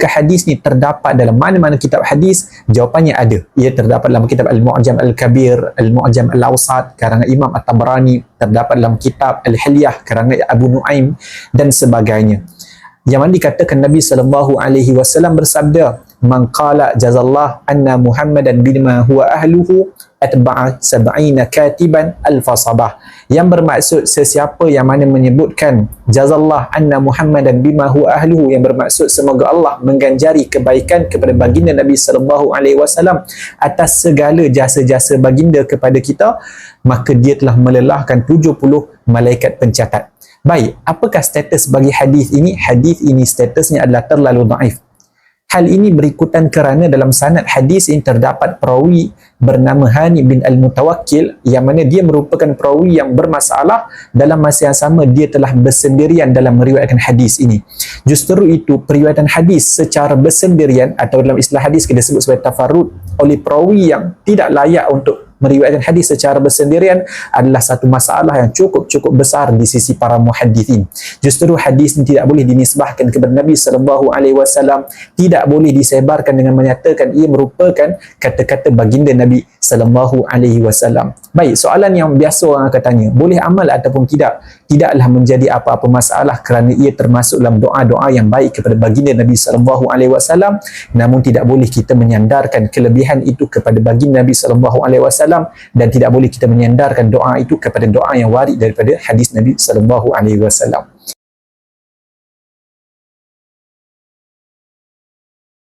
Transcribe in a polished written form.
hadis ni terdapat dalam mana-mana kitab hadis? Jawapannya ada. Ia terdapat dalam kitab Al-Mu'jam Al-Kabir, Al-Mu'jam Al-Awsat karangan Imam At-Tabrani, terdapat dalam kitab Al-Hilyah karangan Abu Nuaim dan sebagainya. Yang mana dikatakan Nabi SAW bersabda, "Man qala jazallah anna Muhammadan bima huwa ahluhu atba'a sab'ina katiban al-fasabah." Yang bermaksud sesiapa yang mana menyebutkan jazallah anna Muhammadan bima huwa ahluhu, yang bermaksud semoga Allah mengganjari kebaikan kepada baginda Nabi SAW atas segala jasa-jasa baginda kepada kita, maka dia telah melelahkan 70 malaikat pencatat. Baik, apakah status bagi hadis ini? Hadis ini statusnya adalah terlalu dhaif. Hal ini berikutan kerana dalam sanad hadis ini terdapat perawi bernama Hani bin Al-Mutawakkil, yang mana dia merupakan perawi yang bermasalah. Dalam masa yang sama dia telah bersendirian dalam meriwayatkan hadis ini. Justru itu periwayatan hadis secara bersendirian, atau dalam istilah hadis kita sebut sebagai tafarrud, oleh perawi yang tidak layak untuk meriwayatkan hadis secara bersendirian adalah satu masalah yang cukup besar di sisi para muhaddithin. Justru hadis ini tidak boleh dinisbahkan kepada Nabi SAW, tidak boleh disebarkan dengan menyatakan ia merupakan kata-kata baginda Nabi SAW. Baik, soalan yang biasa orang akan tanya, boleh amal ataupun tidak? Tidaklah menjadi apa-apa masalah kerana ia termasuk dalam doa-doa yang baik kepada baginda Nabi SAW. Namun tidak boleh kita menyandarkan kelebihan itu kepada baginda Nabi SAW, dan tidak boleh kita menyandarkan doa itu kepada doa yang warid daripada hadis Nabi SAW.